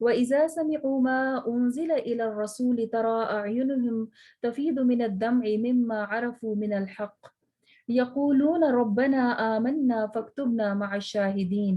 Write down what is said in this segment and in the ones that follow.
وَإِذَا سَمِعُوا مَا أُنزِلَ إِلَى الرَّسُولِ تَرَى أَعْيُنَهُمْ تَفِيضُ مِنَ الدَّمْعِ مِمَّا عَرَفُوا مِنَ الْحَقِّ يَقُولُونَ رَبَّنَا آمَنَّا فَاكْتُبْنَا مَعَ الشَّاهِدِينَ۔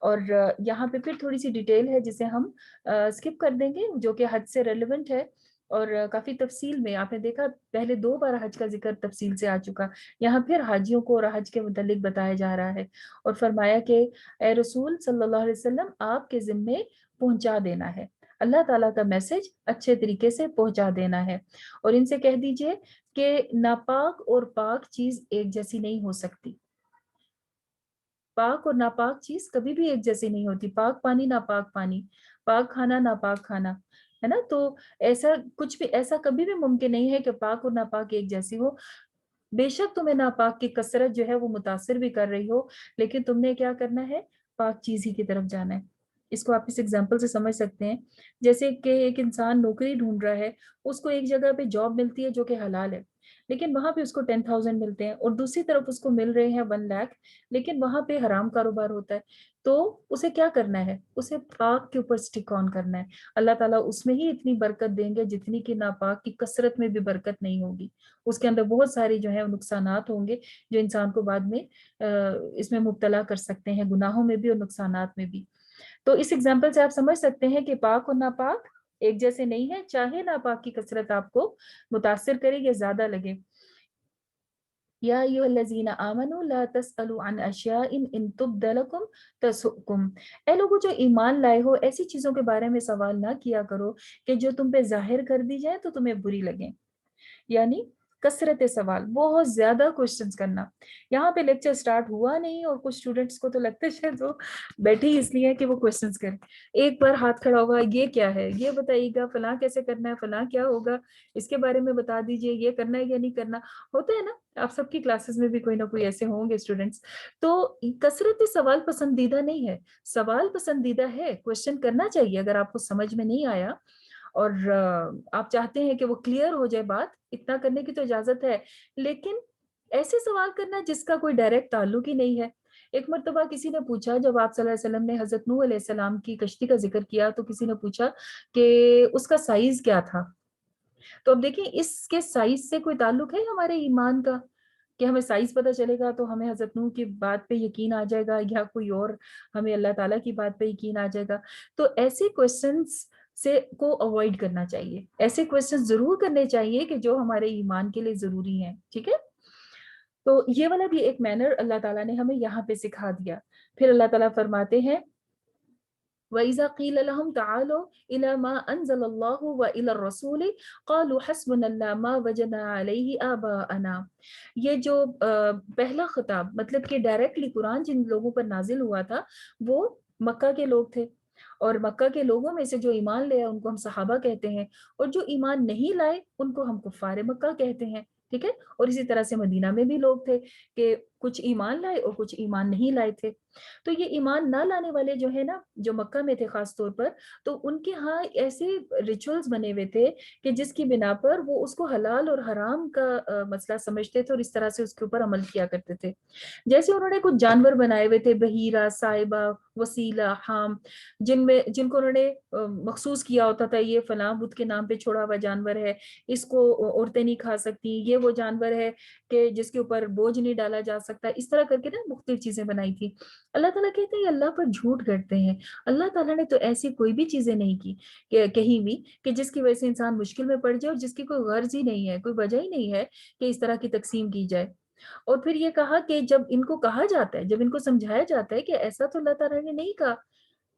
اور یہاں پہ پھر تھوڑی سی ڈیٹیل ہے جسے ہم اسکپ کر دیں گے، جو کہ حج سے ریلیونٹ ہے اور کافی تفصیل میں آپ نے دیکھا پہلے 2 بار حج کا ذکر تفصیل سے آ چکا، یہاں پھر حاجیوں کو اور حج کے متعلق بتایا جا رہا ہے، اور فرمایا کہ اے رسول صلی اللہ علیہ وسلم آپ کے ذمے پہنچا دینا ہے، اللہ تعالیٰ کا میسج اچھے طریقے سے پہنچا دینا ہے، اور ان سے کہہ دیجئے کہ ناپاک اور پاک چیز ایک جیسی نہیں ہو سکتی، پاک اور ناپاک چیز کبھی بھی ایک جیسی نہیں ہوتی، پاک پانی ناپاک پانی، پاک کھانا ناپاک کھانا، ہے نا؟ تو ایسا کچھ بھی، ایسا کبھی بھی ممکن نہیں ہے کہ پاک اور ناپاک ایک جیسی ہو، بے شک تمہیں ناپاک کی کثرت جو ہے وہ متاثر بھی کر رہی ہو، لیکن تم نے کیا کرنا ہے؟ پاک چیز ہی کی طرف جانا ہے۔ اس کو آپ اس ایگزامپل سے سمجھ سکتے ہیں، جیسے کہ ایک انسان نوکری ڈھونڈ رہا ہے، اس کو ایک جگہ پہ جاب ملتی ہے جو کہ حلال ہے، لیکن وہاں پہ اس کو 10,000 ملتے ہیں، اور دوسری طرف اس کو مل رہے ہیں 1 لاکھ، لیکن وہاں پہ حرام کاروبار ہوتا ہے، تو اسے کیا کرنا ہے؟ اسے پاک کے اوپر سٹک آن کرنا ہے، اللہ تعالیٰ اس میں ہی اتنی برکت دیں گے جتنی کہ ناپاک کی کثرت میں بھی برکت نہیں ہوگی، اس کے اندر بہت ساری جو ہے نقصانات ہوں گے جو انسان کو بعد میں اس میں مبتلا کر سکتے ہیں، گناہوں میں بھی اور نقصانات میں بھی۔ تو اس ایگزامپل سے آپ سمجھ سکتے ہیں کہ پاک اور ناپاک ایک جیسے نہیں ہے، چاہے ناپاک کی کثرت آپ کو متاثر کرے یا زیادہ لگے۔ یا ایھا الذین آمنوا لا تسألوا عن اشیاء ان تبد لکم تسؤکم، اے لوگوں جو ایمان لائے ہو ایسی چیزوں کے بارے میں سوال نہ کیا کرو کہ جو تم پہ ظاہر کر دی جائے تو تمہیں بری لگیں، یعنی کثرت سوال، بہت زیادہ کوشچنز کرنا۔ یہاں پہ لیکچر سٹارٹ ہوا نہیں اور کچھ اسٹوڈنٹس کو تو لگتا ہے شاید وہ بیٹھے ہی اس لیے کہ وہ کوشچنز کریں، ایک بار ہاتھ کھڑا ہوگا، یہ کیا ہے، یہ بتائیے گا، فلاں کیسے کرنا ہے، فلاں کیا ہوگا، اس کے بارے میں بتا دیجئے، یہ کرنا ہے یا نہیں کرنا، ہوتا ہے نا؟ آپ سب کی کلاسز میں بھی کوئی نہ کوئی ایسے ہوں گے اسٹوڈنٹس۔ تو کثرت سوال پسندیدہ نہیں ہے، سوال پسندیدہ ہے، کوشچن کرنا چاہیے اگر آپ کو سمجھ میں نہیں آیا اور آپ چاہتے ہیں کہ وہ کلیئر ہو جائے بات، اتنا کرنے کی تو اجازت ہے، لیکن ایسے سوال کرنا جس کا کوئی ڈائریکٹ تعلق ہی نہیں ہے۔ ایک مرتبہ کسی نے پوچھا، جب آپ صلی اللہ علیہ وسلم نے حضرت نوح علیہ السلام کی کشتی کا ذکر کیا تو کسی نے پوچھا کہ اس کا سائز کیا تھا، تو اب دیکھیں اس کے سائز سے کوئی تعلق ہے ہمارے ایمان کا کہ ہمیں سائز پتہ چلے گا تو ہمیں حضرت نوح کی بات پہ یقین آ جائے گا، یا کوئی اور ہمیں اللہ تعالیٰ کی بات پہ یقین آ جائے گا؟ تو ایسے کویسچنس سے کو اوائڈ کرنا چاہیے، ایسے کویسچن ضرور کرنے چاہیے کہ جو ہمارے ایمان کے لیے ضروری ہیں، ٹھیک ہے؟ تو یہ والا بھی ایک مینر اللہ تعالیٰ نے ہمیں یہاں پہ سکھا دیا۔ پھر اللہ تعالیٰ فرماتے ہیں وَإِذَا قِيلَ لَهُمْ تَعَالَوْا إِلَى مَا أَنزَلَ اللَّهُ وَإِلَى الرَّسُولِ قَالُوا حَسْبُنَا اللَّهُ مَا وَجَدْنَا عَلَيْهِ آبَاءَنَا، یہ جو پہلا خطاب مطلب کہ ڈائریکٹلی قرآن جن لوگوں پر نازل ہوا تھا وہ مکہ کے لوگ تھے، اور مکہ کے لوگوں میں سے جو ایمان لے ان کو ہم صحابہ کہتے ہیں، اور جو ایمان نہیں لائے ان کو ہم کفار مکہ کہتے ہیں، ٹھیک ہے؟ اور اسی طرح سے مدینہ میں بھی لوگ تھے کہ کچھ ایمان لائے اور کچھ ایمان نہیں لائے تھے۔ تو یہ ایمان نہ لانے والے جو ہے نا، جو مکہ میں تھے خاص طور پر، تو ان کے ہاں ایسے ریچولز بنے ہوئے تھے کہ جس کی بنا پر وہ اس کو حلال اور حرام کا مسئلہ سمجھتے تھے اور اس طرح سے اس کے اوپر عمل کیا کرتے تھے۔ جیسے انہوں نے کچھ جانور بنائے ہوئے تھے، بحیرہ، سائبہ، وسیلہ، حام، جن کو انہوں نے مخصوص کیا ہوتا تھا یہ فلاں بدھ کے نام پہ چھوڑا ہوا جانور ہے، اس کو عورتیں نہیں کھا سکتی، یہ وہ جانور ہے کہ جس کے اوپر بوجھ نہیں ڈالا جا سکتا، اس طرح کر کے نا مختلف چیزیں بنائی تھی۔ اللہ تعالیٰ کہتے ہیں اللہ پر جھوٹ کرتے ہیں، اللہ تعالیٰ نے تو ایسی کوئی بھی چیزیں نہیں کی کہ کہیں بھی کہ جس کی وجہ سے انسان مشکل میں پڑ جائے اور جس کی کوئی غرض ہی نہیں ہے، کوئی وجہ ہی نہیں ہے کہ اس طرح کی تقسیم کی جائے۔ اور پھر یہ کہا کہ جب ان کو کہا جاتا ہے، جب ان کو سمجھایا جاتا ہے کہ ایسا تو اللہ تعالیٰ نے نہیں کہا،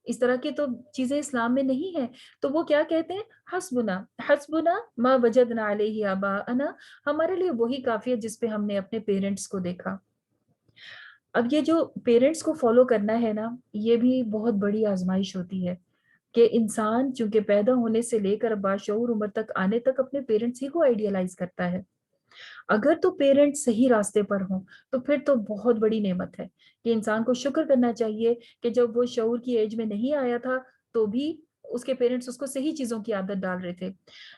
اس طرح کی تو چیزیں اسلام میں نہیں ہیں، تو وہ کیا کہتے ہیں؟ حسبنا حسبنا ما وجدنا علیہ آباءنا، ہمارے لیے وہی کافی ہے جس پہ ہم نے اپنے پیرنٹس کو دیکھا۔ اب یہ جو پیرنٹس کو فالو کرنا ہے نا، یہ بھی بہت بڑی آزمائش ہوتی ہے کہ انسان چونکہ پیدا ہونے سے لے کر باشعور عمر تک آنے تک اپنے پیرنٹس ہی کو آئیڈیالائز کرتا ہے۔ اگر تو پیرنٹس صحیح راستے پر ہوں تو پھر تو بہت بڑی نعمت ہے کہ انسان کو شکر کرنا چاہیے کہ جب وہ شعور کی ایج میں نہیں آیا تھا تو بھی اس کے پیرنٹس اس کو صحیح چیزوں کی عادت ڈال رہے تھے۔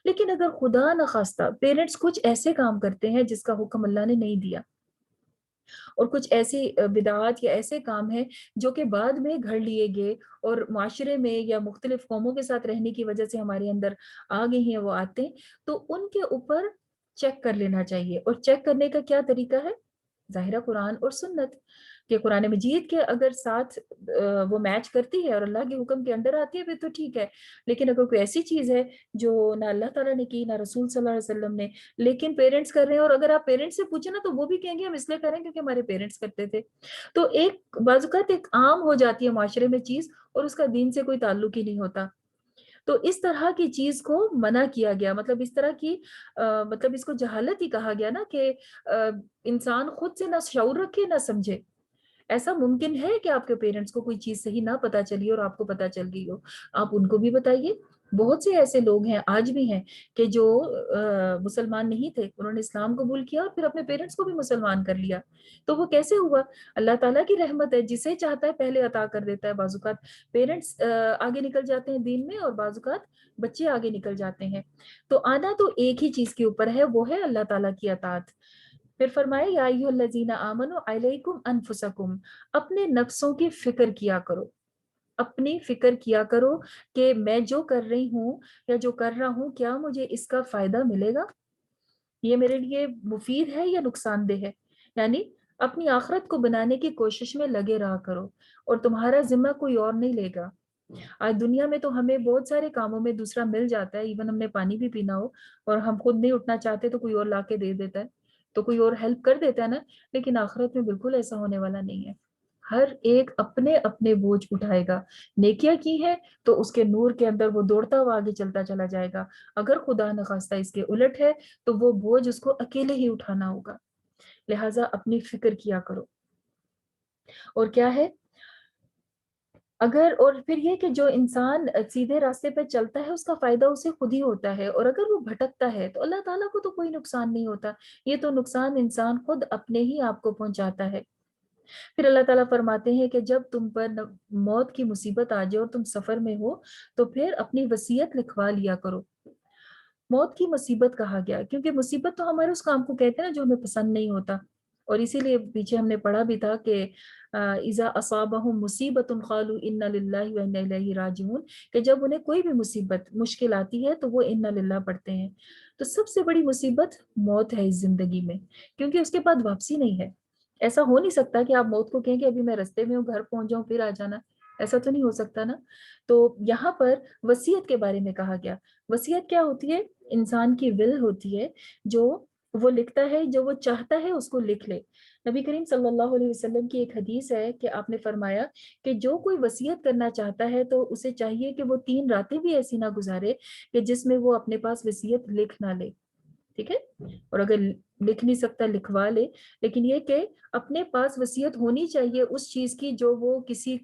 لیکن اگر خدا نخواستہ پیرنٹس کچھ ایسے کام کرتے ہیں جس کا حکم اللہ نے نہیں دیا، اور کچھ ایسی بدعات یا ایسے کام ہیں جو کہ بعد میں گھڑ لیے گئے اور معاشرے میں یا مختلف قوموں کے ساتھ رہنے کی وجہ سے ہمارے اندر آ گئی ہیں وہ آتے، تو ان کے اوپر چیک کر لینا چاہیے۔ اور چیک کرنے کا کیا طریقہ ہے؟ ظاہرہ قرآن اور سنت۔ کہ قرآن مجید کے اگر ساتھ وہ میچ کرتی ہے اور اللہ کے حکم کے انڈر آتی ہے پھر تو ٹھیک ہے، لیکن اگر کوئی ایسی چیز ہے جو نہ اللہ تعالیٰ نے کی نہ رسول صلی اللہ علیہ وسلم نے، لیکن پیرنٹس کر رہے ہیں، اور اگر آپ پیرنٹس سے پوچھیں نا تو وہ بھی کہیں گے ہم اس لیے کریں کیونکہ ہمارے پیرنٹس کرتے تھے، تو ایک بعض اوقات ایک عام ہو جاتی ہے معاشرے میں چیز اور اس کا دین سے کوئی تعلق ہی نہیں ہوتا. تو اس طرح کی چیز کو منع کیا گیا، مطلب اس طرح کی مطلب اس کو جہالت ہی کہا گیا نا، کہ انسان خود سے نہ شعور رکھے نہ سمجھے. ایسا ممکن ہے کہ آپ کے پیرنٹس کو کوئی چیز صحیح نہ پتا چلی اور آپ کو پتا چل گئی ہو، آپ ان کو بھی بتائیے. بہت سے ایسے لوگ ہیں آج بھی ہیں کہ جو مسلمان نہیں تھے، انہوں نے اسلام قبول کیا اور پھر اپنے پیرنٹس کو بھی مسلمان کر لیا. تو وہ کیسے ہوا؟ اللہ تعالیٰ کی رحمت ہے، جسے چاہتا ہے پہلے عطا کر دیتا ہے. بعض اوقات پیرنٹس آگے نکل جاتے ہیں دین میں اور بعض اوقات بچے آگے نکل جاتے ہیں. تو آنا تو ایک ہی چیز کے اوپر ہے، وہ ہے اللہ تعالیٰ کی اطاعت. پھر فرمائے یا ایھا الذین آمنوا علیکم انفسکم، اپنے نفسوں کی فکر کیا کرو، اپنی فکر کیا کرو کہ میں جو کر رہی ہوں یا جو کر رہا ہوں کیا مجھے اس کا فائدہ ملے گا، یہ میرے لیے مفید ہے یا نقصان دہ ہے. یعنی اپنی آخرت کو بنانے کی کوشش میں لگے رہا کرو، اور تمہارا ذمہ کوئی اور نہیں لے گا. آج دنیا میں تو ہمیں بہت سارے کاموں میں دوسرا مل جاتا ہے، ایون ہم نے پانی بھی پینا ہو اور ہم خود نہیں اٹھنا چاہتے تو کوئی اور لا کے دے دیتا ہے، تو کوئی اور ہیلپ کر دیتا ہے نا. لیکن آخرت میں بالکل ایسا ہونے والا نہیں ہے. ہر ایک اپنے اپنے بوجھ اٹھائے گا. نیکیاں کی ہے تو اس کے نور کے اندر وہ دوڑتا ہوا آگے چلتا چلا جائے گا. اگر خدا نخواستہ اس کے الٹ ہے تو وہ بوجھ اس کو اکیلے ہی اٹھانا ہوگا. لہٰذا اپنی فکر کیا کرو. اور کیا ہے اگر، اور پھر یہ کہ جو انسان سیدھے راستے پہ چلتا ہے اس کا فائدہ اسے خود ہی ہوتا ہے، اور اگر وہ بھٹکتا ہے تو اللہ تعالیٰ کو تو کوئی نقصان نہیں ہوتا. یہ تو نقصان انسان خود اپنے ہی آپ کو پہنچاتا ہے. پھر اللہ تعالیٰ فرماتے ہیں کہ جب تم پر موت کی مصیبت آ جائے اور تم سفر میں ہو تو پھر اپنی وصیت لکھوا لیا کرو. موت کی مصیبت کہا گیا کیونکہ مصیبت تو ہمارے اس کام کو کہتے ہیں نا جو ہمیں پسند نہیں ہوتا، اور اسی لیے پیچھے ہم نے پڑھا بھی تھا کہ اذا اصابہم مصیبت قالوا انا للہ وانا الیہ راجعون، کہ جب انہیں کوئی بھی مصیبت مشکل آتی ہے تو وہ انا للہ پڑھتے ہیں. تو سب سے بڑی مصیبت موت ہے اس زندگی میں، کیونکہ اس کے بعد واپسی نہیں ہے. ایسا ہو نہیں سکتا کہ آپ موت کو کہیں کہ ابھی میں رستے میں ہوں گھر پہنچ جاؤں پھر آ جانا، ایسا تو نہیں ہو سکتا نا. تو یہاں پر وصیت کے بارے میں کہا گیا. وصیت کیا ہوتی ہے؟ انسان کی ول ہوتی ہے جو وہ لکھتا ہے، جو وہ چاہتا ہے اس کو لکھ لے. نبی کریم صلی اللہ علیہ وسلم کی ایک حدیث ہے کہ آپ نے فرمایا کہ جو کوئی وصیت کرنا چاہتا ہے تو اسے چاہیے کہ وہ 3 راتیں بھی ایسی نہ گزارے کہ جس میں وہ اپنے پاس وصیت لکھ نہ لے. ٹھیک ہے، اور اگر لکھ نہیں سکتا لکھوا لے، لیکن یہ کہ اپنے پاس وصیت ہونی چاہیے اس چیز کی جو وہ کسی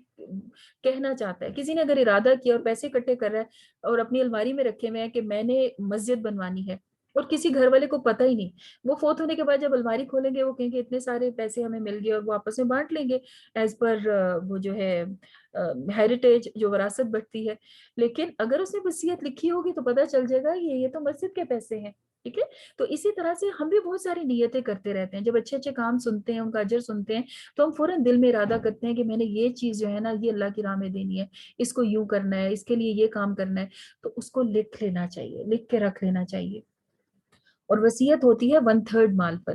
کہنا چاہتا ہے. کسی نے اگر ارادہ کیا اور پیسے اکٹھے کر رہا ہے اور اپنی الماری میں رکھے ہوئے ہیں کہ میں نے مسجد بنوانی ہے اور کسی گھر والے کو پتہ ہی نہیں، وہ فوت ہونے کے بعد جب الماری کھولیں گے وہ کہیں گے اتنے سارے پیسے ہمیں مل گئے اور وہ آپس میں بانٹ لیں گے ایز پر وہ جو ہے ہیریٹیج جو وراثت بڑھتی ہے. لیکن اگر اس نے وصیت لکھی ہوگی تو پتہ چل جائے گا یہ تو مسجد کے پیسے ہیں. ٹھیک ہے، تو اسی طرح سے ہم بھی بہت ساری نیتیں کرتے رہتے ہیں. جب اچھے اچھے کام سنتے ہیں ان کا اجر سنتے ہیں تو ہم فوراً دل میں ارادہ کرتے ہیں کہ میں نے یہ چیز جو ہے نا یہ اللہ کی راہ میں دینی ہے، اس کو یوں کرنا ہے، اس کے لیے یہ کام کرنا ہے. تو اس کو لکھ لینا چاہیے، لکھ کے رکھ لینا چاہیے. اور وصیت ہوتی ہے 1/3 مال پر،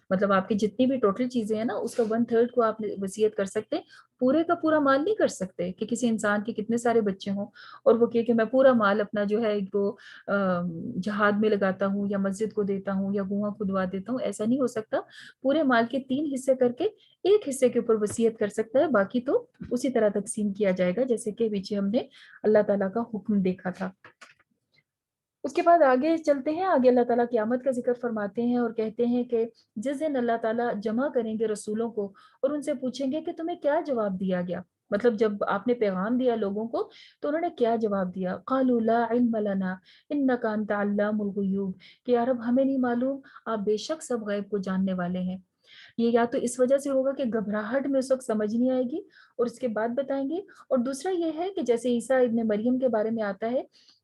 مطلب آپ کی جتنی بھی ٹوٹل چیزیں ہیں نا اس کا 1/3 کو آپ وصیت کر سکتے ہیں. پورے کا پورا مال نہیں کر سکتے کہ کسی انسان کے کتنے سارے بچے ہوں اور وہ کہ میں پورا مال اپنا جو ہے وہ جہاد میں لگاتا ہوں یا مسجد کو دیتا ہوں یا کنواں کھدوا دیتا ہوں. ایسا نہیں ہو سکتا. پورے مال کے 3 حصے کر کے ایک حصے کے اوپر وصیت کر سکتا ہے، باقی تو اسی طرح تقسیم کیا جائے گا جیسے کہ پیچھے ہم نے اللہ تعالیٰ کا حکم دیکھا تھا. اس کے بعد آگے چلتے ہیں. آگے اللہ تعالیٰ قیامت کا ذکر فرماتے ہیں اور کہتے ہیں کہ جس دن اللہ تعالیٰ جمع کریں گے رسولوں کو اور ان سے پوچھیں گے کہ تمہیں کیا جواب دیا گیا، مطلب جب آپ نے پیغام دیا لوگوں کو تو انہوں نے کیا جواب دیا. قالوا لا علم لنا انک انت علام الغیوب، کہ یا رب ہمیں نہیں معلوم، آپ بے شک سب غیب کو جاننے والے ہیں. یہ یا تو اس وجہ سے ہوگا کہ گھبراہٹ میں اس وقت سمجھ نہیں آئے گی اور اس کے بعد بتائیں گے، اور دوسرا یہ ہے کہ جیسے عیسیٰ ابن مریم کے بارے میں آتا ہے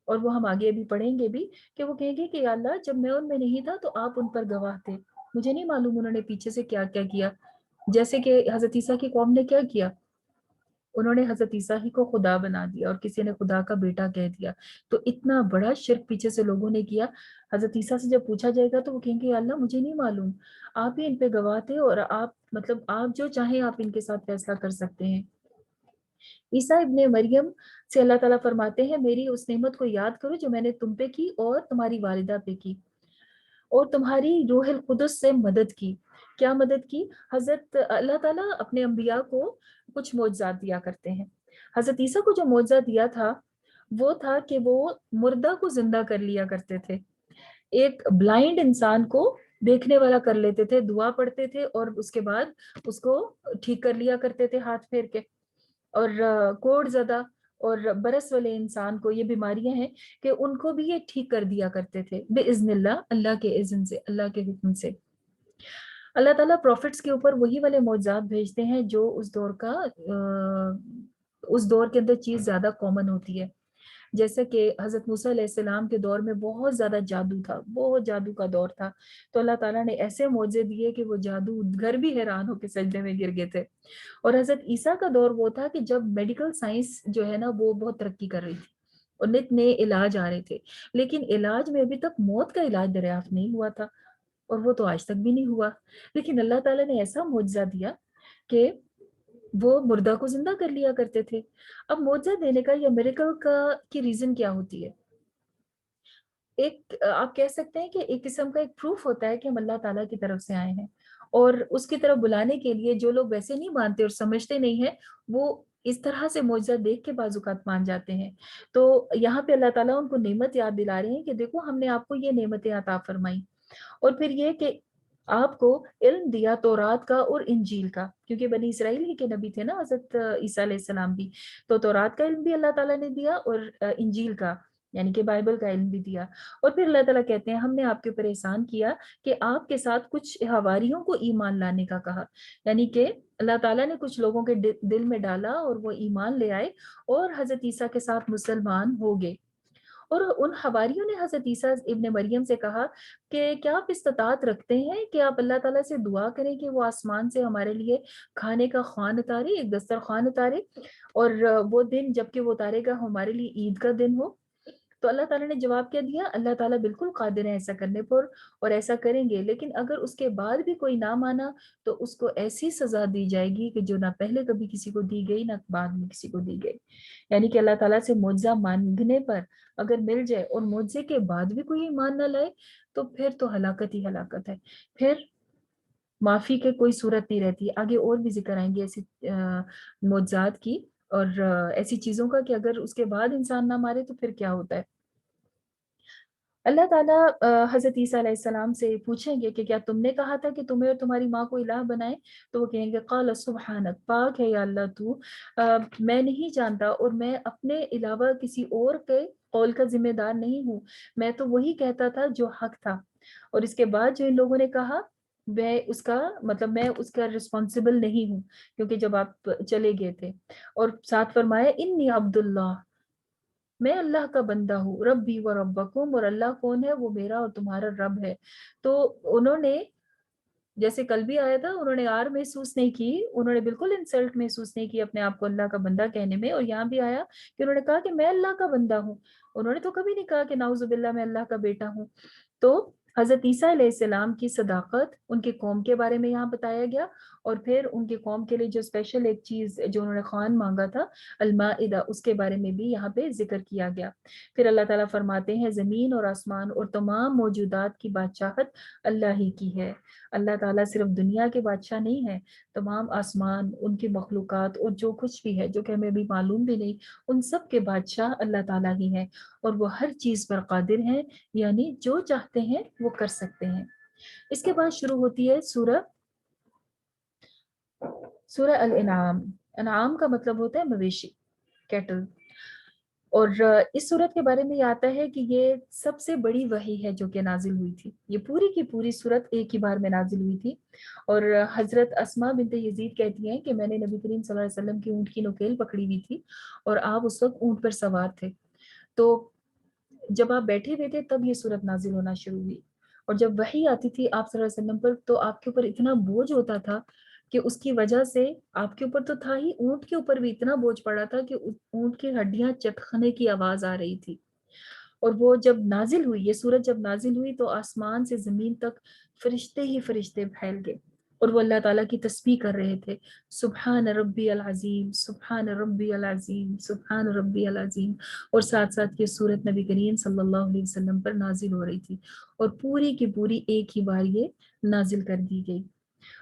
اور وہ ہم آگے بھی پڑھیں گے بھی کہ وہ کہیں گے کہ یا اللہ جب میں ان میں نہیں تھا تو آپ ان پر گواہ تھے، مجھے نہیں معلوم انہوں نے پیچھے سے کیا کیا کیا. جیسے کہ حضرت عیسیٰ کی قوم نے کیا کیا، انہوں نے حضرت عیسیٰ ہی کو خدا بنا دیا اور کسی نے خدا کا بیٹا کہہ دیا. تو اتنا بڑا شرک پیچھے سے لوگوں نے کیا. حضرت عیسیٰ سے جب پوچھا جائے گا تو وہ کہیں گے یا اللہ مجھے نہیں معلوم، آپ ہی ان پہ گواہ تھے اور آپ مطلب آپ جو چاہیں آپ ان کے ساتھ فیصلہ کر سکتے ہیں. عیسیٰ ابن مریم سے اللہ تعالیٰ فرماتے ہیں میری اس نعمت کو یاد کرو جو میں نے تم پہ کی اور تمہاری والدہ پہ کی اور تمہاری روح القدس سے مدد کی. کیا مدد کی؟ حضرت اللہ تعالیٰ اپنے انبیاء کو کچھ معجزات دیا کرتے ہیں. حضرت عیسیٰ کو جو معجزہ دیا تھا وہ تھا کہ وہ مردہ کو زندہ کر لیا کرتے تھے. ایک بلائنڈ انسان کو دیکھنے والا کر لیتے تھے، دعا پڑھتے تھے اور اس کے بعد اس کو ٹھیک کر لیا کرتے تھے ہاتھ پھیر کے. اور کوڑ زدہ اور برس والے انسان کو یہ بیماریاں ہیں کہ ان کو بھی یہ ٹھیک کر دیا کرتے تھے باذن اللہ، اللہ کے اذن سے، اللہ کے حکم سے. اللہ تعالیٰ پروفٹس کے اوپر وہی والے معجزات بھیجتے ہیں جو اس دور کا اس دور کے اندر چیز زیادہ کامن ہوتی ہے. جیسے کہ حضرت موسیٰ علیہ السلام کے دور میں بہت زیادہ جادو تھا، بہت جادو کا دور تھا، تو اللہ تعالیٰ نے ایسے معجزے دیے کہ وہ جادوگر بھی حیران ہو کے سجدے میں گر گئے تھے. اور حضرت عیسیٰ کا دور وہ تھا کہ جب میڈیکل سائنس جو ہے نا وہ بہت ترقی کر رہی تھی اور نت نئے علاج آ رہے تھے، لیکن علاج میں ابھی تک موت کا علاج دریافت نہیں ہوا تھا اور وہ تو آج تک بھی نہیں ہوا. لیکن اللہ تعالیٰ نے ایسا معجزہ دیا کہ وہ مردہ کو زندہ کر لیا کرتے تھے. اب معجزہ دینے کا یا میریکل کا کی ریزن کیا ہوتی ہے؟ ایک آپ کہہ سکتے ہیں کہ ایک قسم کا ایک پروف ہوتا ہے کہ ہم اللہ تعالیٰ کی طرف سے آئے ہیں، اور اس کی طرف بلانے کے لیے جو لوگ ویسے نہیں مانتے اور سمجھتے نہیں ہیں وہ اس طرح سے معجزہ دیکھ کے بعض اوقات مان جاتے ہیں. تو یہاں پہ اللہ تعالیٰ ان کو نعمت یاد دلا رہے ہیں کہ دیکھو ہم نے آپ کو یہ نعمتیں عطا فرمائی. اور پھر یہ کہ آپ کو علم دیا تورات کا اور انجیل کا، کیونکہ بنی اسرائیل ہی کے نبی تھے نا حضرت عیسیٰ علیہ السلام بھی، تو تورات کا علم بھی اللہ تعالیٰ نے دیا اور انجیل کا یعنی کہ بائبل کا علم بھی دیا. اور پھر اللہ تعالیٰ کہتے ہیں ہم نے آپ کے اوپر احسان کیا کہ آپ کے ساتھ کچھ حواریوں کو ایمان لانے کا کہا، یعنی کہ اللہ تعالیٰ نے کچھ لوگوں کے دل میں ڈالا اور وہ ایمان لے آئے اور حضرت عیسیٰ کے ساتھ مسلمان ہو گئے. اور ان حواریوں نے حضرت عیسیٰ ابن مریم سے کہا کہ کیا آپ استطاعت رکھتے ہیں کہ آپ اللہ تعالیٰ سے دعا کریں کہ وہ آسمان سے ہمارے لیے کھانے کا خوان اتارے، ایک دسترخوان اتارے، اور وہ دن جب کہ وہ اتارے گا ہمارے لیے عید کا دن ہو. تو اللہ تعالیٰ نے جواب کیا دیا؟ اللہ تعالیٰ بالکل قادر ہے ایسا کرنے پر اور ایسا کریں گے، لیکن اگر اس کے بعد بھی کوئی نہ مانا تو اس کو ایسی سزا دی جائے گی کہ جو نہ پہلے کبھی کسی کو دی گئی نہ بعد میں کسی کو دی گئی. یعنی کہ اللہ تعالیٰ سے معجزہ مانگنے پر اگر مل جائے اور معجزے کے بعد بھی کوئی ایمان نہ لائے تو پھر تو ہلاکت ہی ہلاکت ہے، پھر معافی کے کوئی صورت نہیں رہتی. آگے اور بھی ذکر آئیں گے ایسی معجزات کی اور ایسی چیزوں کا کہ اگر اس کے بعد انسان نہ مارے تو پھر کیا ہوتا ہے. اللہ تعالیٰ حضرت عیسیٰ علیہ السلام سے پوچھیں گے کہ کیا تم نے کہا تھا کہ تمہیں اور تمہاری ماں کو الہ بنائے؟ تو وہ کہیں گے قال سبحانک، پاک ہے یا اللہ تو، میں نہیں جانتا اور میں اپنے علاوہ کسی اور کے قول کا ذمہ دار نہیں ہوں، میں تو وہی کہتا تھا جو حق تھا. اور اس کے بعد جو ان لوگوں نے کہا میں اس کا مطلب میں اس کا رسپانسبل نہیں ہوں کیونکہ جب آپ چلے گئے تھے. اور ساتھ فرمایا انی عبداللہ، میں اللہ کا بندہ ہوں، ربی و ربکم، اور اللہ کون ہے؟ وہ میرا اور تمہارا رب ہے. تو انہوں نے جیسے کل بھی آیا تھا انہوں نے آر محسوس نہیں کی، انہوں نے بالکل انسلٹ محسوس نہیں کی اپنے آپ کو اللہ کا بندہ کہنے میں. اور یہاں بھی آیا کہ انہوں نے کہا کہ میں اللہ کا بندہ ہوں، انہوں نے تو کبھی نہیں کہا کہ نعوذ باللہ میں اللہ کا بیٹا ہوں. تو حضرت عیسیٰ علیہ السلام کی صداقت ان کے قوم کے بارے میں یہاں بتایا گیا، اور پھر ان کے قوم کے لیے جو اسپیشل ایک چیز جو انہوں نے خوان مانگا تھا المائدہ، اس کے بارے میں بھی یہاں پہ ذکر کیا گیا. پھر اللہ تعالیٰ فرماتے ہیں زمین اور آسمان اور تمام موجودات کی بادشاہت اللہ ہی کی ہے. اللہ تعالیٰ صرف دنیا کے بادشاہ نہیں ہے، تمام آسمان، ان کی مخلوقات اور جو کچھ بھی ہے جو کہ ہمیں بھی معلوم بھی نہیں، ان سب کے بادشاہ اللہ تعالیٰ ہی ہیں، اور وہ ہر چیز پر قادر ہیں، یعنی جو چاہتے ہیں وہ کر سکتے ہیں. اس کے بعد شروع ہوتی ہے سورہ الانعام. انعام کا مطلب ہوتا ہے مویشی، کیٹل. اور اس صورت کے بارے میں یہ آتا ہے کہ یہ سب سے بڑی وحی ہے جو کہ نازل ہوئی تھی. یہ پوری کی پوری صورت ایک ہی بار میں نازل ہوئی تھی. اور حضرت اسماء بنت یزید کہتی ہیں کہ میں نے نبی کریم صلی اللہ علیہ وسلم کی اونٹ کی نوکیل پکڑی ہوئی تھی اور آپ اس وقت اونٹ پر سوار تھے. تو جب آپ بیٹھے ہوئے تھے تب یہ صورت نازل ہونا شروع ہوئی، اور جب وحی آتی تھی آپ صلی اللہ علیہ وسلم پر تو آپ کے اوپر اتنا بوجھ ہوتا تھا کہ اس کی وجہ سے آپ کے اوپر تو تھا ہی، اونٹ کے اوپر بھی اتنا بوجھ پڑا تھا کہ اونٹ کی ہڈیاں چٹکنے کی آواز آ رہی تھی۔ اور وہ جب نازل ہوئی، یہ سورت جب نازل ہوئی تو آسمان سے زمین تک فرشتے ہی فرشتے پھیل گئے، اور وہ اللہ تعالیٰ کی تسبیح کر رہے تھے، سبحان ربی العظیم، سبحان ربی العظیم، سبحان ربی العظیم، اور ساتھ ساتھ یہ سورت نبی کریم صلی اللہ علیہ وسلم پر نازل ہو رہی تھی، اور پوری کی پوری ایک ہی بار یہ نازل کر دی گئی۔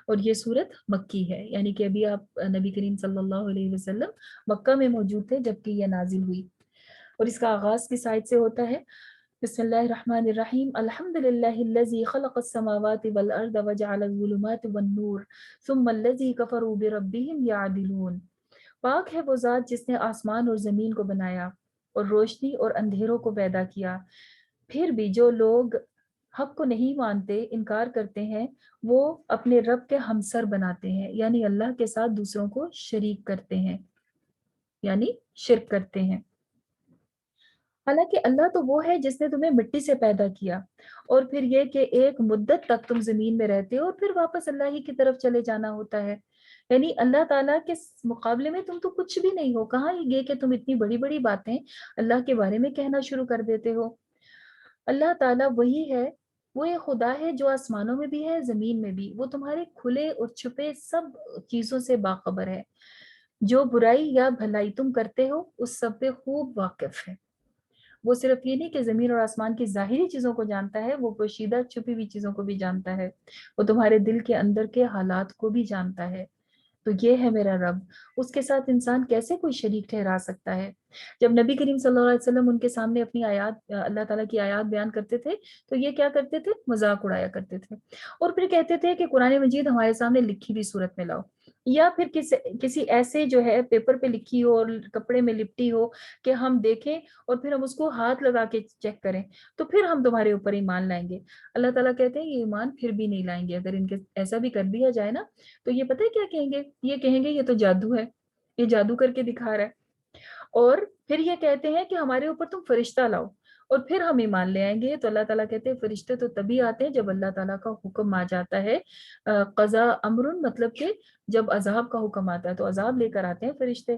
اور یہ سورت مکی ہے، یعنی کہ ابھی آپ نبی کریم صلی اللہ علیہ وسلم مکہ میں موجود تھے جبکہ یہ نازل ہوئی۔ اور اس کا آغاز کس آیت سے ہوتا ہے؟ بسم اللہ الرحمن الرحیم، الحمد للہ الذی خلق السماوات والارض وجعل الظلمات والنور ثم الذی کفروا بربہم یعدلون۔ پاک ہے وہ ذات جس نے آسمان اور زمین کو بنایا اور روشنی اور اندھیروں کو پیدا کیا، پھر بھی جو لوگ حق کو نہیں مانتے، انکار کرتے ہیں، وہ اپنے رب کے ہمسر بناتے ہیں، یعنی اللہ کے ساتھ دوسروں کو شریک کرتے ہیں، یعنی شرک کرتے ہیں۔ حالانکہ اللہ تو وہ ہے جس نے تمہیں مٹی سے پیدا کیا، اور پھر یہ کہ ایک مدت تک تم زمین میں رہتے ہو اور پھر واپس اللہ ہی کی طرف چلے جانا ہوتا ہے، یعنی اللہ تعالیٰ کے مقابلے میں تم تو کچھ بھی نہیں ہو۔ کہاں یہ کہ تم اتنی بڑی بڑی باتیں اللہ کے بارے میں کہنا شروع کر دیتے ہو۔ اللہ تعالیٰ وہی ہے، وہ ایک خدا ہے جو آسمانوں میں بھی ہے، زمین میں بھی، وہ تمہارے کھلے اور چھپے سب چیزوں سے باخبر ہے، جو برائی یا بھلائی تم کرتے ہو اس سب پہ خوب واقف ہے۔ وہ صرف یہ نہیں کہ زمین اور آسمان کی ظاہری چیزوں کو جانتا ہے، وہ پوشیدہ چھپی ہوئی چیزوں کو بھی جانتا ہے، وہ تمہارے دل کے اندر کے حالات کو بھی جانتا ہے۔ تو یہ ہے میرا رب، اس کے ساتھ انسان کیسے کوئی شریک ٹھہرا سکتا ہے؟ جب نبی کریم صلی اللہ علیہ وسلم ان کے سامنے اپنی آیات، اللہ تعالیٰ کی آیات بیان کرتے تھے تو یہ کیا کرتے تھے؟ مذاق اڑایا کرتے تھے، اور پھر کہتے تھے کہ قرآن مجید ہمارے سامنے لکھی ہوئی صورت میں لاؤ، یا پھر کسی ایسے جو ہے پیپر پہ لکھی ہو اور کپڑے میں لپٹی ہو کہ ہم دیکھیں اور پھر ہم اس کو ہاتھ لگا کے چیک کریں تو پھر ہم تمہارے اوپر ایمان لائیں گے۔ اللہ تعالیٰ کہتے ہیں یہ ایمان پھر بھی نہیں لائیں گے، اگر ان کے ایسا بھی کر دیا جائے نا تو یہ پتہ ہے کیا کہیں گے؟ یہ کہیں گے یہ تو جادو ہے، یہ جادو کر کے دکھا رہا ہے، اور پھر یہ کہتے ہیں کہ ہمارے اوپر تم فرشتہ لاؤ اور پھر ہم ایمان لے آئیں گے۔ تو اللہ تعالیٰ کہتے ہیں فرشتے تو تبھی آتے ہیں جب اللہ تعالیٰ کا حکم آ جاتا ہے، قضا امر، مطلب کہ جب عذاب کا حکم آتا ہے تو عذاب لے کر آتے ہیں فرشتے،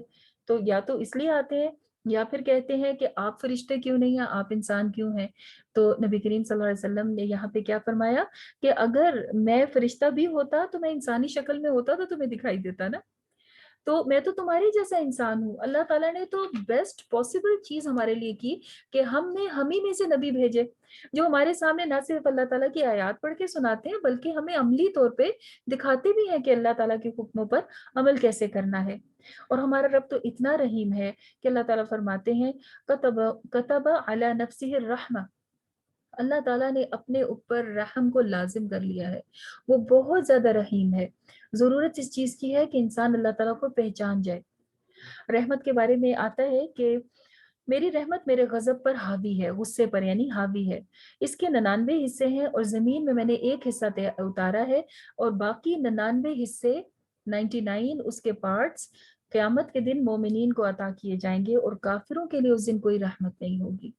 تو یا تو اس لیے آتے ہیں یا پھر کہتے ہیں کہ آپ فرشتے کیوں نہیں ہیں، آپ انسان کیوں ہیں؟ تو نبی کریم صلی اللہ علیہ وسلم نے یہاں پہ کیا فرمایا کہ اگر میں فرشتہ بھی ہوتا تو میں انسانی شکل میں ہوتا تو تمہیں دکھائی دیتا نا، تو میں تو تمہاری جیسا انسان ہوں۔ اللہ تعالیٰ نے تو بیسٹ پاسبل چیز ہمارے لیے کی کہ ہم ہی میں سے نبی بھیجے جو ہمارے سامنے نہ صرف اللہ تعالیٰ کی آیات پڑھ کے سناتے ہیں بلکہ ہمیں عملی طور پہ دکھاتے بھی ہیں کہ اللہ تعالیٰ کے حکموں پر عمل کیسے کرنا ہے۔ اور ہمارا رب تو اتنا رحیم ہے کہ اللہ تعالیٰ فرماتے ہیں کتب علی نفسہ الرحمہ، اللہ تعالیٰ نے اپنے اوپر رحم کو لازم کر لیا ہے، وہ بہت زیادہ رحیم ہے۔ ضرورت اس چیز کی ہے کہ انسان اللہ تعالیٰ کو پہچان جائے۔ رحمت کے بارے میں آتا ہے کہ میری رحمت میرے غضب پر حاوی ہے، غصے پر یعنی حاوی ہے، اس کے 99 حصے ہیں اور زمین میں نے ایک حصہ اتارا ہے اور باقی 99 حصے 99 اس کے پارٹس قیامت کے دن مومنین کو عطا کیے جائیں گے، اور کافروں کے لیے اس دن کوئی رحمت نہیں ہوگی۔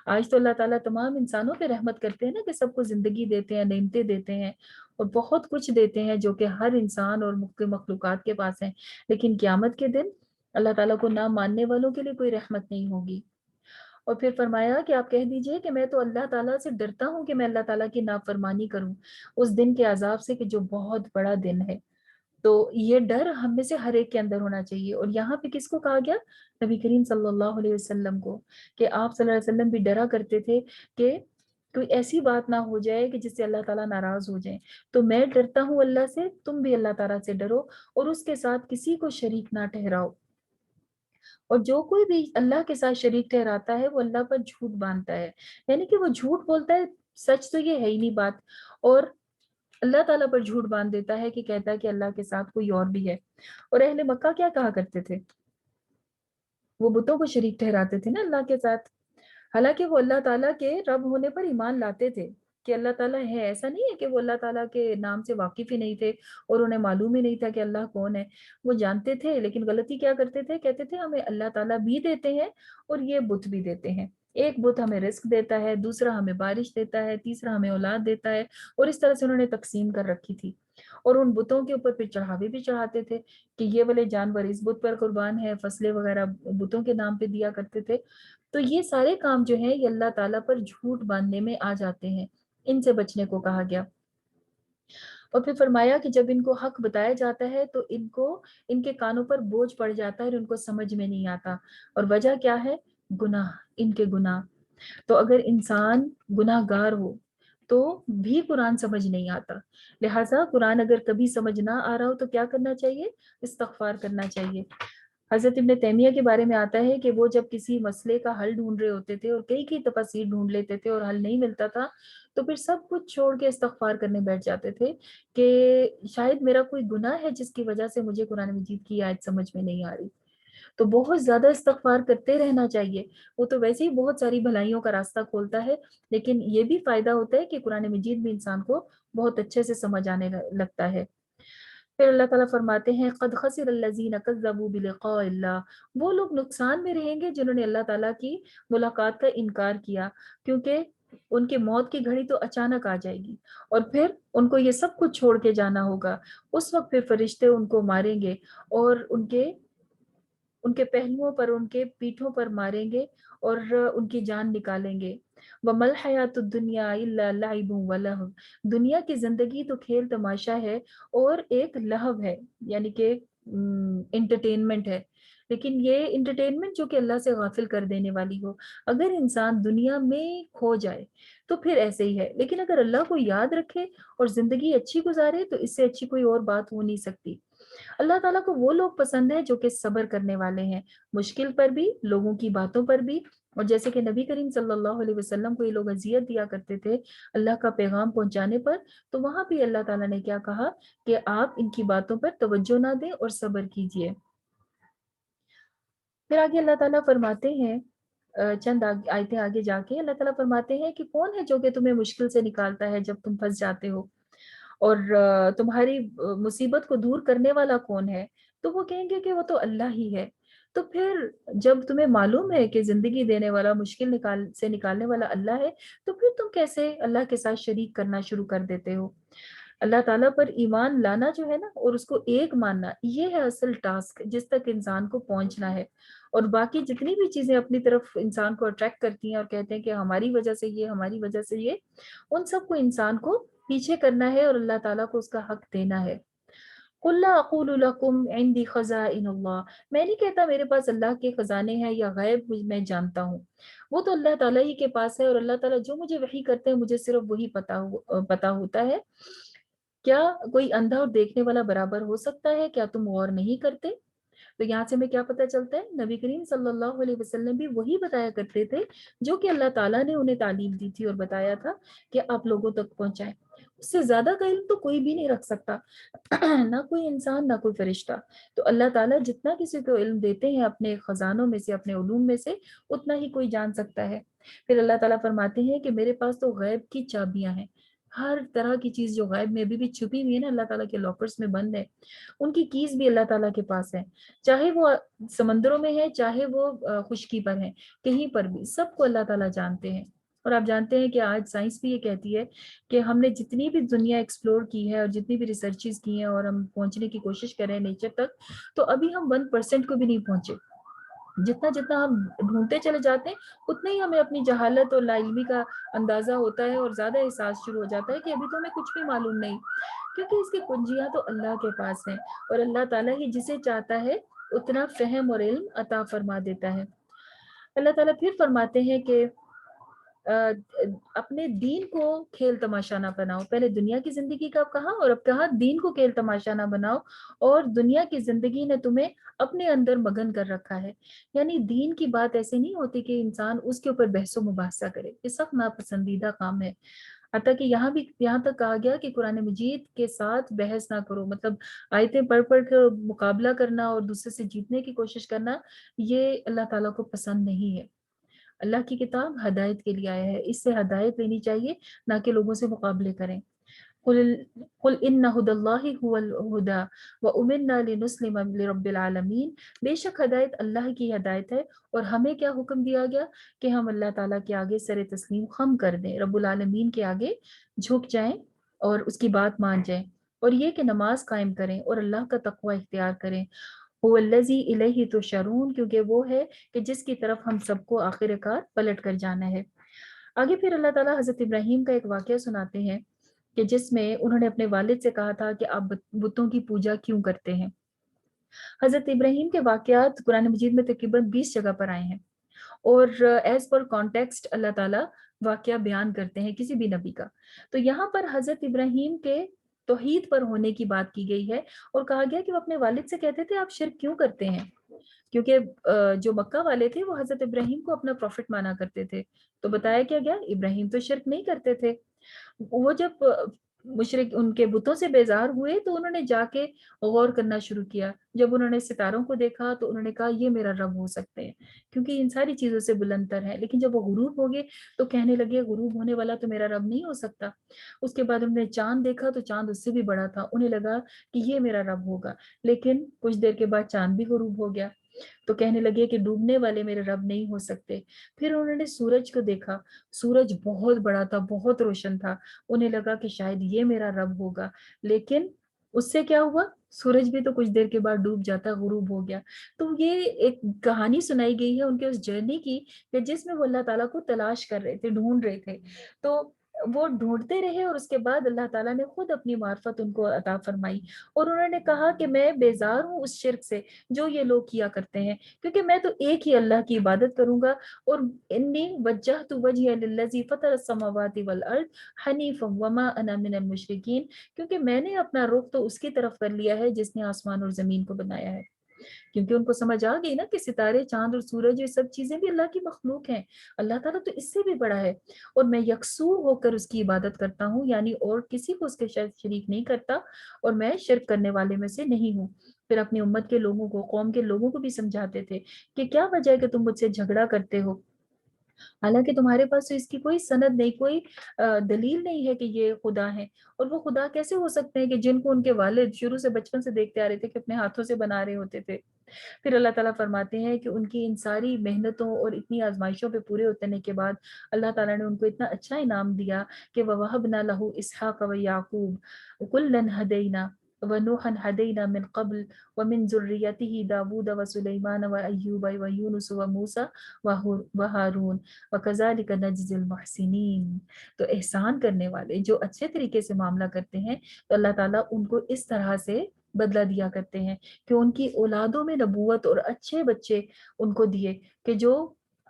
آج تو اللہ تعالیٰ تمام انسانوں پہ رحمت کرتے ہیں نا، کہ سب کو زندگی دیتے ہیں، نعمتیں دیتے ہیں اور بہت کچھ دیتے ہیں جو کہ ہر انسان اور مخلوقات کے پاس ہیں، لیکن قیامت کے دن اللہ تعالیٰ کو نہ ماننے والوں کے لیے کوئی رحمت نہیں ہوگی۔ اور پھر فرمایا کہ آپ کہہ دیجئے کہ میں تو اللہ تعالیٰ سے ڈرتا ہوں کہ میں اللہ تعالیٰ کی نافرمانی کروں اس دن کے عذاب سے کہ جو بہت بڑا دن ہے۔ تو یہ ڈر ہم میں سے ہر ایک کے اندر ہونا چاہیے، اور یہاں پہ کس کو کہا گیا؟ نبی کریم صلی اللہ علیہ وسلم کو، کہ آپ صلی اللہ علیہ وسلم بھی ڈرا کرتے تھے کہ کوئی ایسی بات نہ ہو جائے کہ جس سے اللہ تعالیٰ ناراض ہو جائیں۔ تو میں ڈرتا ہوں اللہ سے، تم بھی اللہ تعالیٰ سے ڈرو اور اس کے ساتھ کسی کو شریک نہ ٹھہراؤ۔ اور جو کوئی بھی اللہ کے ساتھ شریک ٹھہراتا ہے وہ اللہ پر جھوٹ باندھتا ہے، یعنی کہ وہ جھوٹ بولتا ہے، سچ تو یہ ہے ہی نہیں بات، اور اللہ تعالیٰ پر جھوٹ باندھ دیتا ہے کہ کہتا ہے کہ اللہ کے ساتھ کوئی اور بھی ہے۔ اور اہل مکہ کیا کہا کرتے تھے؟ وہ بتوں کو شریک ٹھہراتے تھے نا اللہ کے ساتھ، حالانکہ وہ اللہ تعالیٰ کے رب ہونے پر ایمان لاتے تھے کہ اللہ تعالیٰ ہے، ایسا نہیں ہے کہ وہ اللہ تعالیٰ کے نام سے واقف ہی نہیں تھے اور انہیں معلوم ہی نہیں تھا کہ اللہ کون ہے، وہ جانتے تھے، لیکن غلطی کیا کرتے تھے؟ کہتے تھے ہمیں اللہ تعالیٰ بھی دیتے ہیں اور یہ بت بھی دیتے ہیں، ایک بت ہمیں رزق دیتا ہے، دوسرا ہمیں بارش دیتا ہے، تیسرا ہمیں اولاد دیتا ہے، اور اس طرح سے انہوں نے تقسیم کر رکھی تھی۔ اور ان بتوں کے اوپر پھر چڑھاوے بھی چڑھاتے تھے کہ یہ والے جانور اس بت پر قربان ہے، فصلیں وغیرہ بتوں کے نام پہ دیا کرتے تھے۔ تو یہ سارے کام جو ہیں یہ اللہ تعالیٰ پر جھوٹ باندھنے میں آ جاتے ہیں، ان سے بچنے کو کہا گیا۔ اور پھر فرمایا کہ جب ان کو حق بتایا جاتا ہے تو ان کے کانوں پر بوجھ پڑ جاتا ہے اور ان کو سمجھ میں نہیں آتا۔ اور وجہ کیا ہے؟ گناہ، ان کے گناہ۔ تو اگر انسان گناہ گار ہو تو بھی قرآن سمجھ نہیں آتا، لہٰذا قرآن اگر کبھی سمجھ نہ آ رہا ہو تو کیا کرنا چاہیے؟ استغفار کرنا چاہیے۔ حضرت ابن تیمیہ کے بارے میں آتا ہے کہ وہ جب کسی مسئلے کا حل ڈھونڈ رہے ہوتے تھے اور کئی تفاسیر ڈھونڈ لیتے تھے اور حل نہیں ملتا تھا تو پھر سب کچھ چھوڑ کے استغفار کرنے بیٹھ جاتے تھے کہ شاید میرا کوئی گناہ ہے جس کی وجہ سے مجھے قرآن مجید کی آیت سمجھ میں نہیں آ رہی۔ تو بہت زیادہ استغفار کرتے رہنا چاہیے، وہ تو ویسے ہی بہت ساری بھلائیوں کا راستہ کھولتا ہے، لیکن یہ بھی فائدہ ہوتا ہے کہ قرآن مجید بھی انسان کو بہت اچھے سے سمجھ آنے لگتا ہے۔ پھر اللہ تعالیٰ فرماتے ہیں قد خسر الذین کذبوا بلقاء اللہ، وہ لوگ نقصان میں رہیں گے جنہوں نے اللہ تعالیٰ کی ملاقات کا انکار کیا، کیونکہ ان کے موت کی گھڑی تو اچانک آ جائے گی اور پھر ان کو یہ سب کچھ چھوڑ کے جانا ہوگا۔ اس وقت پھر فرشتے ان کو ماریں گے اور ان کے پہلوؤں پر، ان کے پیٹھوں پر ماریں گے اور ان کی جان نکالیں گے۔ وَمَا الْحَيَاةُ الدُّنْيَا إِلَّا لَعِبٌ وَلَهْوٌ، دنیا کی زندگی تو کھیل تماشا ہے اور ایک لہو ہے، یعنی کہ انٹرٹینمنٹ ہے، لیکن یہ انٹرٹینمنٹ جو کہ اللہ سے غافل کر دینے والی ہو۔ اگر انسان دنیا میں کھو جائے تو پھر ایسے ہی ہے، لیکن اگر اللہ کو یاد رکھے اور زندگی اچھی گزارے تو اس سے اچھی کوئی اور بات ہو نہیں سکتی۔ اللہ تعالیٰ کو وہ لوگ پسند ہیں جو کہ صبر کرنے والے ہیں، مشکل پر بھی، لوگوں کی باتوں پر بھی۔ اور جیسے کہ نبی کریم صلی اللہ علیہ وسلم کو یہ لوگ اذیت دیا کرتے تھے اللہ کا پیغام پہنچانے پر، تو وہاں بھی اللہ تعالیٰ نے کیا کہا کہ آپ ان کی باتوں پر توجہ نہ دیں اور صبر کیجئے۔ پھر آگے اللہ تعالیٰ فرماتے ہیں، چند آیتیں آگے جا کے اللہ تعالیٰ فرماتے ہیں کہ کون ہے جو کہ تمہیں مشکل سے نکالتا ہے جب تم پھنس جاتے ہو، اور تمہاری مصیبت کو دور کرنے والا کون ہے؟ تو وہ کہیں گے کہ وہ تو اللہ ہی ہے۔ تو پھر جب تمہیں معلوم ہے کہ زندگی دینے والا، مشکل سے نکالنے والا اللہ ہے، تو پھر تم کیسے اللہ کے ساتھ شریک کرنا شروع کر دیتے ہو؟ اللہ تعالیٰ پر ایمان لانا جو ہے نا، اور اس کو ایک ماننا، یہ ہے اصل ٹاسک جس تک انسان کو پہنچنا ہے۔ اور باقی جتنی بھی چیزیں اپنی طرف انسان کو اٹریکٹ کرتی ہیں اور کہتے ہیں کہ ہماری وجہ سے یہ، ہماری وجہ سے یہ، ان سب کو انسان کو پیچھے کرنا ہے اور اللہ تعالیٰ کو اس کا حق دینا ہے۔ قُل لَا أَقُولُ لَكُمْ عِندِي خَزَائِنُ اللَّهِ، میں نہیں کہتا میرے پاس اللہ کے خزانے ہیں یا غیب میں جانتا ہوں، وہ تو اللہ تعالیٰ ہی کے پاس ہے، اور اللہ تعالیٰ جو مجھے وحی کرتے ہیں مجھے صرف وہی پتا ہوتا ہے۔ کیا کوئی اندھا اور دیکھنے والا برابر ہو سکتا ہے؟ کیا تم غور نہیں کرتے؟ تو یہاں سے ہمیں کیا پتہ چلتا ہے؟ نبی کریم صلی اللہ علیہ وسلم بھی وہی بتایا کرتے تھے جو کہ اللہ تعالیٰ نے انہیں تعلیم دی تھی اور بتایا تھا کہ آپ لوگوں تک پہنچائیں۔ اس سے زیادہ کا علم تو کوئی بھی نہیں رکھ سکتا، نہ کوئی انسان نہ کوئی فرشتہ۔ تو اللہ تعالیٰ جتنا کسی کو علم دیتے ہیں اپنے خزانوں میں سے، اپنے علوم میں سے، اتنا ہی کوئی جان سکتا ہے۔ پھر اللہ تعالیٰ فرماتے ہیں کہ میرے پاس تو غیب کی چابیاں ہیں، ہر طرح کی چیز جو غیب میں بھی چھپی ہوئی ہے نا، اللہ تعالیٰ کے لاکرز میں بند ہے، ان کی کیز بھی اللہ تعالیٰ کے پاس ہے، چاہے وہ سمندروں میں ہے، چاہے وہ خشکی پر ہے، کہیں پر بھی سب کو اللہ تعالیٰ جانتے ہیں۔ اور آپ جانتے ہیں کہ آج سائنس بھی یہ کہتی ہے کہ ہم نے جتنی بھی دنیا ایکسپلور کی ہے اور جتنی بھی ریسرچز کی ہیں اور ہم پہنچنے کی کوشش کر رہے ہیں نیچر تک، تو ابھی ہم 1% کو بھی نہیں پہنچے۔ جتنا جتنا ہم ڈھونڈتے چلے جاتے ہیں اتنا ہی ہمیں اپنی جہالت اور لا علمی کا اندازہ ہوتا ہے اور زیادہ احساس شروع ہو جاتا ہے کہ ابھی تو ہمیں کچھ بھی معلوم نہیں، کیونکہ اس کی کنجیاں تو اللہ کے پاس ہیں، اور اللہ تعالیٰ ہی جسے چاہتا ہے اتنا فہم اور علم عطا فرما دیتا ہے۔ اللہ تعالیٰ پھر فرماتے ہیں کہ اپنے دین کو کھیل تماشا نہ بناؤ، پہلے دنیا کی زندگی کا کہا اور اب کہا دین کو کھیل تماشا نہ بناؤ، اور دنیا کی زندگی نے تمہیں اپنے اندر مگن کر رکھا ہے۔ یعنی دین کی بات ایسے نہیں ہوتی کہ انسان اس کے اوپر بحث و مباحثہ کرے، یہ سخت ناپسندیدہ کام ہے۔ حتیٰ کہ یہاں تک کہا گیا کہ قرآن مجید کے ساتھ بحث نہ کرو، مطلب آیتیں پڑھ پڑھ کے مقابلہ کرنا اور دوسرے سے جیتنے کی کوشش کرنا، یہ اللہ تعالیٰ کو پسند نہیں ہے۔ اللہ کی کتاب ہدایت کے لیے آیا ہے، اس سے ہدایت لینی چاہیے، نہ کہ لوگوں سے مقابلے کریں۔ قل قل ان ہدی اللہ هو الہدی وامرنا لنسلم لرب العالمین، بے شک ہدایت اللہ کی ہدایت ہے، اور ہمیں کیا حکم دیا گیا کہ ہم اللہ تعالیٰ کے آگے سر تسلیم خم کر دیں، رب العالمین کے آگے جھک جائیں اور اس کی بات مان جائیں، اور یہ کہ نماز قائم کریں اور اللہ کا تقوی اختیار کریں۔ هو الذی الیہ تحشرون، کیونکہ وہ ہے کہ جس کی طرف ہم سب کو آخر کار پلٹ کر جانا ہے۔ آگے پھر اللہ تعالیٰ حضرت ابراہیم کا ایک واقعہ سناتے ہیں کہ جس میں انہوں نے اپنے والد سے کہا تھا کہ آپ بتوں کی پوجا کیوں کرتے ہیں۔ حضرت ابراہیم کے واقعات قرآن مجید میں تقریباً 20 جگہ پر آئے ہیں، اور ایز پر کانٹیکسٹ اللہ تعالیٰ واقعہ بیان کرتے ہیں کسی بھی نبی کا۔ تو یہاں پر حضرت ابراہیم کے توحید پر ہونے کی بات کی گئی ہے، اور کہا گیا کہ وہ اپنے والد سے کہتے تھے آپ شرک کیوں کرتے ہیں، کیونکہ جو مکہ والے تھے وہ حضرت ابراہیم کو اپنا پروفٹ مانا کرتے تھے۔ تو بتایا کیا گیا ابراہیم تو شرک نہیں کرتے تھے۔ وہ جب مشرک ان کے بتوں سے بیزار ہوئے تو انہوں نے جا کے غور کرنا شروع کیا۔ جب انہوں نے ستاروں کو دیکھا تو انہوں نے کہا یہ میرا رب ہو سکتے ہیں، کیونکہ ان ساری چیزوں سے بلند تر ہے۔ لیکن جب وہ غروب ہو گئے تو کہنے لگے غروب ہونے والا تو میرا رب نہیں ہو سکتا۔ اس کے بعد انہوں نے چاند دیکھا تو چاند اس سے بھی بڑا تھا، انہیں لگا کہ یہ میرا رب ہوگا، لیکن کچھ دیر کے بعد چاند بھی غروب ہو گیا، تو کہنے لگے کہ ڈوبنے والے میرے رب نہیں ہو سکتے۔ پھر انہوں نے سورج کو دیکھا، سورج بہت بڑا تھا، بہت روشن تھا، انہیں لگا کہ شاید یہ میرا رب ہوگا، لیکن اس سے کیا ہوا، سورج بھی تو کچھ دیر کے بعد ڈوب جاتا، غروب ہو گیا۔ تو یہ ایک کہانی سنائی گئی ہے ان کے اس جرنی کی، کہ جس میں وہ اللہ تعالیٰ کو تلاش کر رہے تھے، ڈھونڈ رہے تھے، تو وہ ڈھونڈتے رہے، اور اس کے بعد اللہ تعالیٰ نے خود اپنی معرفت ان کو عطا فرمائی، اور انہوں نے کہا کہ میں بیزار ہوں اس شرک سے جو یہ لوگ کیا کرتے ہیں، کیونکہ میں تو ایک ہی اللہ کی عبادت کروں گا، اور انی وجہت وجہی للذی فطر السماوات والارض حنیفا وما انا من المشرکین، کیونکہ میں نے اپنا رخ تو اس کی طرف کر لیا ہے جس نے آسمان اور زمین کو بنایا ہے۔ کیونکہ ان کو سمجھ آ گئی نا کہ ستارے، چاند اور سورج، یہ سب چیزیں بھی اللہ کی مخلوق ہیں، اللہ تعالیٰ تو اس سے بھی بڑا ہے، اور میں یکسو ہو کر اس کی عبادت کرتا ہوں، یعنی اور کسی کو اس کے ساتھ شریک نہیں کرتا، اور میں شرک کرنے والے میں سے نہیں ہوں۔ پھر اپنی امت کے لوگوں کو، قوم کے لوگوں کو بھی سمجھاتے تھے کہ کیا وجہ ہے کہ تم مجھ سے جھگڑا کرتے ہو، حالانکہ تمہارے پاس تو اس کی کوئی سند نہیں، کوئی دلیل نہیں ہے کہ یہ خدا ہے، اور وہ خدا کیسے ہو سکتے ہیں کہ جن کو ان کے والد شروع سے بچپن سے دیکھتے آ رہے تھے کہ اپنے ہاتھوں سے بنا رہے ہوتے تھے۔ پھر اللہ تعالیٰ فرماتے ہیں کہ ان کی ان ساری محنتوں اور اتنی آزمائشوں پہ پورے ہونے کے بعد اللہ تعالیٰ نے ان کو اتنا اچھا انعام دیا کہ وَوَهَبْنَا لَهُ إِسْحَاقَ وَيَعْقُوبَ وَكُلًّا هَدَيْنَا وَنُوحًا هَدَيْنَا مِن قَبْلُ وَمِن ذُرِّيَّتِهِ دَاوُودَ وَسُلَيْمَانَ وَأَيُّوبَ وَيُونُسَ وَمُوسَى وَهَارُونَ وَكَذَلِكَ نَجْزِي الْمُحْسِنِينَ۔ تو احسان کرنے والے جو اچھے طریقے سے معاملہ کرتے ہیں تو اللہ تعالیٰ ان کو اس طرح سے بدلہ دیا کرتے ہیں کہ ان کی اولادوں میں نبوت اور اچھے بچے ان کو دیے، کہ جو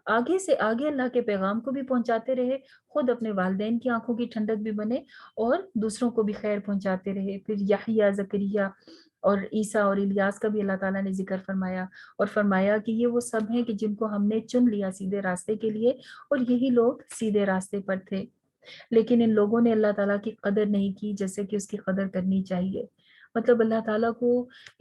آگے سے آگے اللہ کے پیغام کو بھی پہنچاتے رہے، خود اپنے والدین کی آنکھوں کی ٹھنڈک بھی بنے، اور دوسروں کو بھی خیر پہنچاتے رہے۔ پھر یحییٰ، زکریا اور عیسیٰ اور الیاس کا بھی اللہ تعالیٰ نے ذکر فرمایا، اور فرمایا کہ یہ وہ سب ہیں کہ جن کو ہم نے چن لیا سیدھے راستے کے لیے، اور یہی لوگ سیدھے راستے پر تھے، لیکن ان لوگوں نے اللہ تعالیٰ کی قدر نہیں کی جیسے کہ اس کی قدر کرنی چاہیے۔ مطلب اللہ تعالیٰ کو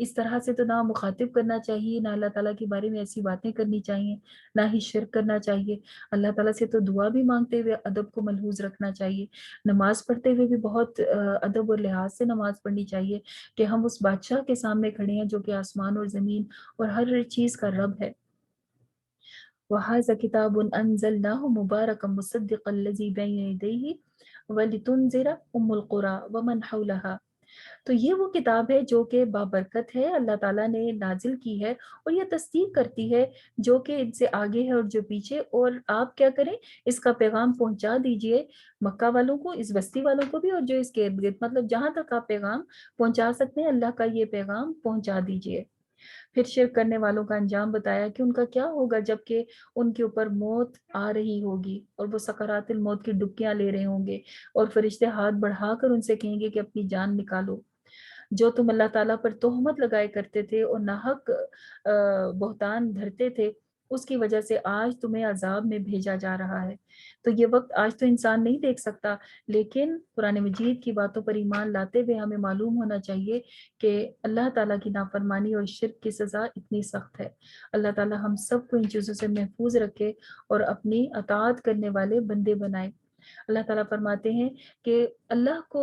اس طرح سے تو نہ مخاطب کرنا چاہیے، نہ اللہ تعالیٰ کے بارے میں ایسی باتیں کرنی چاہیے، نہ ہی شرک کرنا چاہیے۔ اللہ تعالیٰ سے تو دعا بھی مانگتے ہوئے ادب کو ملحوظ رکھنا چاہیے، نماز پڑھتے ہوئے بھی بہت ادب اور لحاظ سے نماز پڑھنی چاہیے، کہ ہم اس بادشاہ کے سامنے کھڑے ہیں جو کہ آسمان اور زمین اور ہر چیز کا رب ہے۔ وَهَذَا كِتَابٌ أَنزَلْنَاهُ مُبَارَكًا مُصَدِّقًا الَّذِي بَيْنَ يَدَيْهِ وَلِتُنذِرَ أُمَّ الْقُرَىٰ وَمَنْ حَوْلَهَا۔ تو یہ وہ کتاب ہے جو کہ بابرکت ہے، اللہ تعالیٰ نے نازل کی ہے، اور یہ تصدیق کرتی ہے جو کہ ان سے آگے ہے اور جو پیچھے، اور آپ کیا کریں، اس کا پیغام پہنچا دیجئے مکہ والوں کو، اس بستی والوں کو بھی، اور جو اس کے ارد گرد، مطلب جہاں تک آپ پیغام پہنچا سکتے ہیں اللہ کا یہ پیغام پہنچا دیجئے۔ پھر شرک کرنے والوں کا انجام بتایا کہ ان کا کیا ہوگا جب کہ ان کے اوپر موت آ رہی ہوگی، اور وہ سکرات الموت کی ڈبکیاں لے رہے ہوں گے، اور فرشتے ہاتھ بڑھا کر ان سے کہیں گے کہ اپنی جان نکالو۔ جو تم اللہ تعالیٰ پر تہمت لگائے کرتے تھے اور ناحق بہتان دھرتے تھے، اس کی وجہ سے آج تمہیں عذاب میں بھیجا جا رہا ہے۔ تو یہ وقت آج تو انسان نہیں دیکھ سکتا، لیکن قرآن مجید کی باتوں پر ایمان لاتے ہوئے ہمیں معلوم ہونا چاہیے کہ اللہ تعالیٰ کی نافرمانی اور شرک کی سزا اتنی سخت ہے۔ اللہ تعالیٰ ہم سب کو ان چیزوں سے محفوظ رکھے اور اپنی اطاعت کرنے والے بندے بنائے۔ اللہ تعالیٰ فرماتے ہیں کہ اللہ کو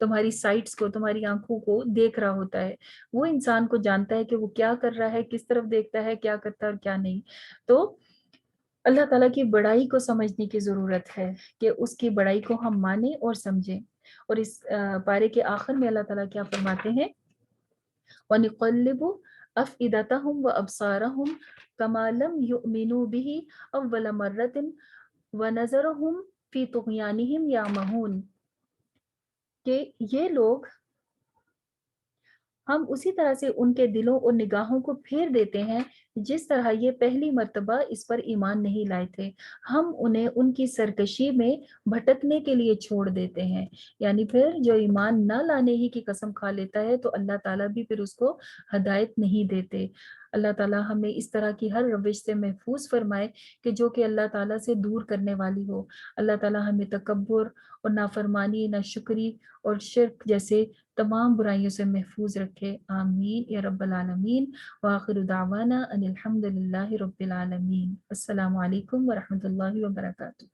تمہاری سائٹس کو، تمہاری آنکھوں کو دیکھ رہا ہوتا ہے۔ وہ انسان کو جانتا ہے کہ وہ کیا کر رہا ہے، کس طرف دیکھتا ہے، کیا کرتا ہے اور کیا نہیں۔ تو اللہ تعالیٰ کی بڑائی کو سمجھنے کی ضرورت ہے کہ اس کی بڑائی کو ہم مانیں اور سمجھیں۔ اور اس پارے کے آخر میں اللہ تعالیٰ کیا فرماتے ہیں، وَنُقَلِّبُ أَفْئِدَتَهُمْ وَأَبْصَارَهُمْ كَمَا لَمْ يُؤْمِنُوا بِهِ أَوَّلَ مَرَّةٍ وَنَذَرُهُمْ فِي طُغْيَانِهِمْ يَعْمَهُونَ، کہ یہ لوگ ہم اسی طرح سے ان کے دلوں اور نگاہوں کو پھیر دیتے ہیں جس طرح یہ پہلی مرتبہ اس پر ایمان نہیں لائے تھے۔ ہم انہیں ان کی سرکشی میں بھٹکنے کے لیے چھوڑ دیتے ہیں، یعنی پھر جو ایمان نہ لانے ہی کی قسم کھا لیتا ہے تو اللہ تعالیٰ بھی پھر اس کو ہدایت نہیں دیتے۔ اللہ تعالیٰ ہمیں اس طرح کی ہر روش سے محفوظ فرمائے کہ جو کہ اللہ تعالیٰ سے دور کرنے والی ہو۔ اللہ تعالیٰ ہمیں تکبر اور نافرمانی، ناشکری اور شرک جیسے تمام برائیوں سے محفوظ رکھے، آمین یا رب العالمین۔ وآخر دعوانا ان الحمد للہ رب العالمین۔ السلام علیکم ورحمۃ اللہ وبرکاتہ۔